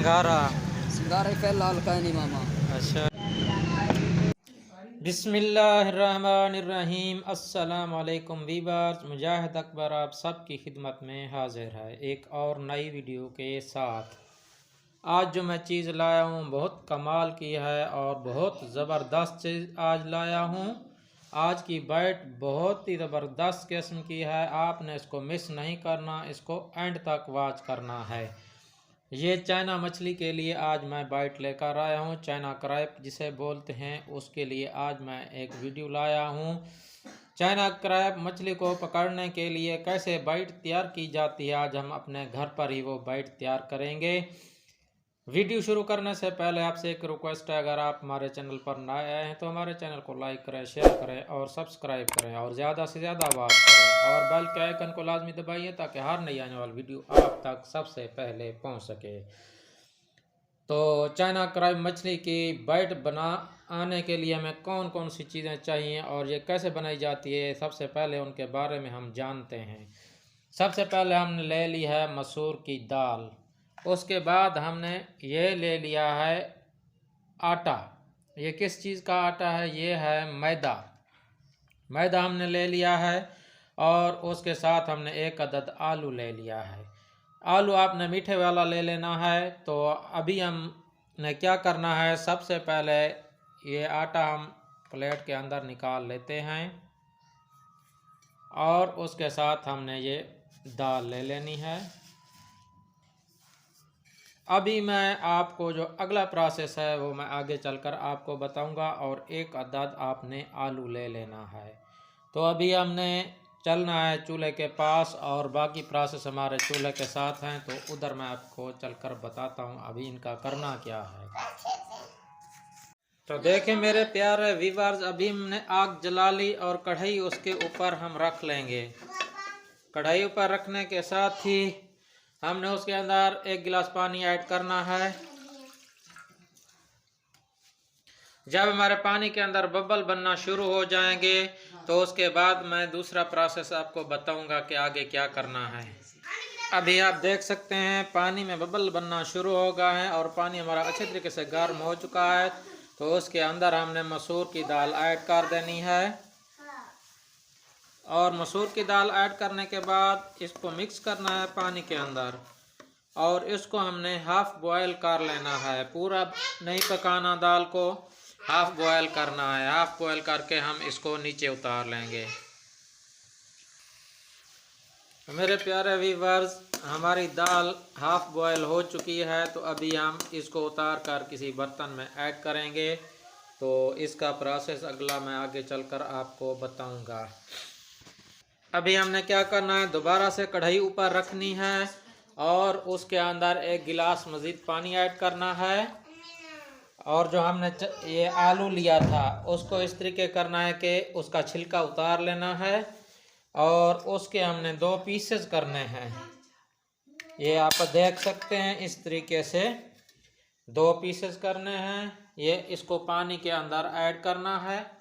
सिंगारा फ़िलहाल का नहीं मामा। अच्छा। बिस्मिल्लाहिर्रहमानिर्रहीम। अस्सलाम वालेकुम वीवर्स, मुजाहिद अकबर आप सबकी खिदमत में हाजिर है एक और नई वीडियो के साथ। आज जो मैं चीज़ लाया हूँ बहुत कमाल की है और बहुत ज़बरदस्त चीज़ आज लाया हूँ। आज की बाइट बहुत ही ज़बरदस्त किस्म की है, आपने इसको मिस नहीं करना, इसको एंड तक वॉच करना है। ये चाइना मछली के लिए आज मैं बाइट लेकर आया हूँ, चाइना क्रैब जिसे बोलते हैं, उसके लिए आज मैं एक वीडियो लाया हूँ। चाइना क्रैब मछली को पकड़ने के लिए कैसे बाइट तैयार की जाती है, आज हम अपने घर पर ही वो बाइट तैयार करेंगे। वीडियो शुरू करने से पहले आपसे एक रिक्वेस्ट है, अगर आप हमारे चैनल पर नए आए हैं तो हमारे चैनल को लाइक करें, शेयर करें और सब्सक्राइब करें और ज़्यादा से ज़्यादा बात करें और बेल के आइकन को लाजमी दबाइए ताकि हर नई आने वाली वीडियो आप तक सबसे पहले पहुंच सके। तो चाइना क्रैब मछली की बाइट बनाने के लिए हमें कौन कौन सी चीज़ें चाहिए और ये कैसे बनाई जाती है, सबसे पहले उनके बारे में हम जानते हैं। सबसे पहले हमने ले ली है मसूर की दाल। उसके बाद हमने ये ले लिया है आटा। ये किस चीज़ का आटा है? ये है मैदा। मैदा हमने ले लिया है और उसके साथ हमने एक अदद आलू ले लिया है। आलू आपने मीठे वाला ले लेना है। तो अभी हमने क्या करना है, सबसे पहले ये आटा हम प्लेट के अंदर निकाल लेते हैं और उसके साथ हमने ये दाल ले लेनी है। अभी मैं आपको जो अगला प्रोसेस है वो मैं आगे चलकर आपको बताऊंगा और एक अदद आपने आलू ले लेना है। तो अभी हमने चलना है चूल्हे के पास और बाकी प्रोसेस हमारे चूल्हे के साथ हैं, तो उधर मैं आपको चलकर बताता हूँ अभी इनका करना क्या है। तो देखें मेरे प्यारे व्यूअर्स, अभी हमने आग जला ली और कढ़ाई उसके ऊपर हम रख लेंगे। कढ़ाई ऊपर रखने के साथ ही हमने उसके अंदर 1 गिलास पानी ऐड करना है। जब हमारे पानी के अंदर बबल बनना शुरू हो जाएंगे तो उसके बाद मैं दूसरा प्रोसेस आपको बताऊंगा कि आगे क्या करना है। अभी आप देख सकते हैं पानी में बबल बनना शुरू हो गया है और पानी हमारा अच्छे तरीके से गर्म हो चुका है। तो उसके अंदर हमने मसूर की दाल ऐड कर देनी है और मसूर की दाल ऐड करने के बाद इसको मिक्स करना है पानी के अंदर और इसको हमने हाफ बॉयल कर लेना है। पूरा नहीं पकाना, दाल को हाफ बॉयल करना है। हाफ बॉयल करके हम इसको नीचे उतार लेंगे। मेरे प्यारे व्यूअर्स, हमारी दाल हाफ बॉयल हो चुकी है। तो अभी हम इसको उतार कर किसी बर्तन में ऐड करेंगे। तो इसका प्रोसेस अगला मैं आगे चलकर आपको बताऊंगा। अभी हमने क्या करना है, दोबारा से कढ़ाई ऊपर रखनी है और उसके अंदर 1 गिलास मज़ीद पानी ऐड करना है और जो हमने ये आलू लिया था उसको इस तरीके करना है कि उसका छिलका उतार लेना है और उसके हमने 2 पीसेस करने हैं। ये आप देख सकते हैं, इस तरीके से 2 पीसेस करने हैं। ये इसको पानी के अंदर ऐड करना है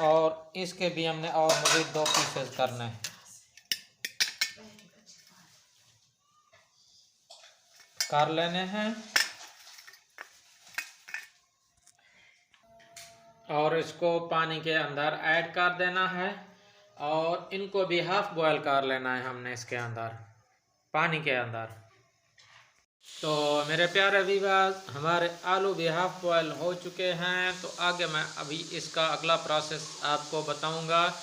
और इसके भी हमने और मज़ीद 2 पीसेस करने हैं। कर लेने हैं और इसको पानी के अंदर ऐड कर देना है और इनको भी हाफ बॉयल कर लेना है हमने इसके अंदर, पानी के अंदर। तो मेरे प्यारे व्यूअर्स, हमारे आलू भी हाफ बॉयल हो चुके हैं। तो आगे मैं अभी इसका अगला प्रोसेस आपको बताऊंगा,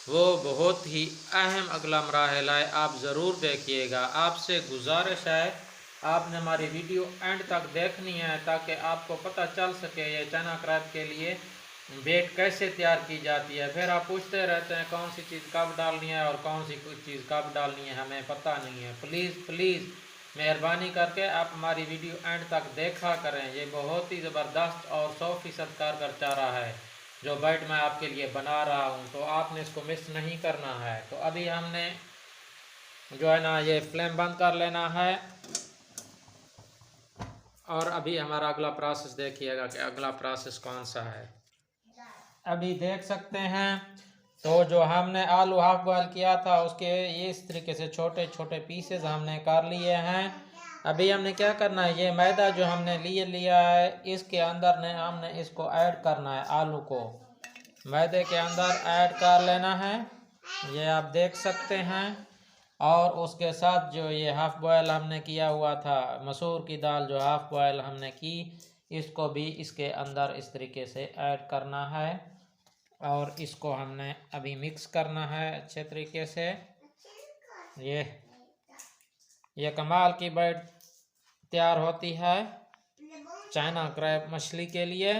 वो बहुत ही अहम अगला मराहल है, आप ज़रूर देखिएगा। आपसे गुजारिश है आपने हमारी वीडियो एंड तक देखनी है ताकि आपको पता चल सके ये चाइना क्रैब के लिए बेट कैसे तैयार की जाती है। फिर आप पूछते रहते हैं कौन सी चीज़ कब डालनी है और कौन सी चीज़ कब डालनी है, हमें पता नहीं है। प्लीज़ मेहरबानी करके आप हमारी वीडियो एंड तक देखा करें। ये बहुत ही ज़बरदस्त और 100% कारगर चारा है जो बाइट मैं आपके लिए बना रहा हूँ, तो आपने इसको मिस नहीं करना है। तो अभी हमने जो है ना ये फ्लेम बंद कर लेना है और अभी हमारा अगला प्रोसेस देखिएगा कि अगला प्रोसेस कौन सा है। अभी देख सकते हैं तो जो हमने आलू हाफ बॉयल किया था उसके ये इस तरीके से छोटे छोटे पीसेस हमने कर लिए हैं। अभी हमने क्या करना है, ये मैदा जो हमने लिया है इसके अंदर ने हमने इसको ऐड करना है। आलू को मैदे के अंदर ऐड कर लेना है, ये आप देख सकते हैं। और उसके साथ जो ये हाफ बॉयल हमने किया हुआ था मसूर की दाल, जो हाफ बॉयल हमने की, इसको भी इसके अंदर इस तरीके से ऐड करना है और इसको हमने अभी मिक्स करना है अच्छे तरीके से। ये कमाल की बैट तैयार होती है चाइना क्रैब मछली के लिए।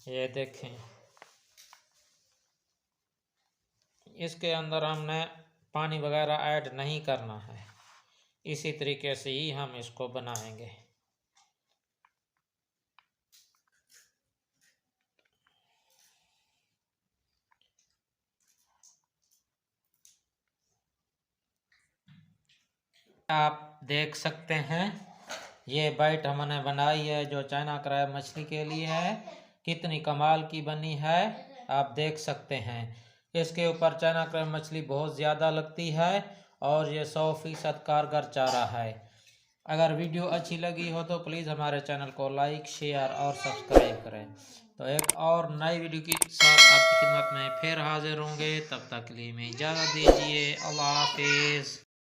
ये देखें, इसके अंदर हमने पानी वगैरह ऐड नहीं करना है, इसी तरीके से ही हम इसको बनाएंगे। आप देख सकते हैं ये बाइट हमने बनाई है जो चाइना क्रैब मछली के लिए है, कितनी कमाल की बनी है आप देख सकते हैं। इसके ऊपर चाइना क्रैब मछली बहुत ज़्यादा लगती है और ये 100% कारगर चारा है। अगर वीडियो अच्छी लगी हो तो प्लीज़ हमारे चैनल को लाइक, शेयर और सब्सक्राइब करें। तो एक और नई वीडियो के साथ आपकी खिदमत में फिर हाजिर होंगे, तब तक के लिए मैं इजाज़त दीजिए। अल्लाह हाफिज़।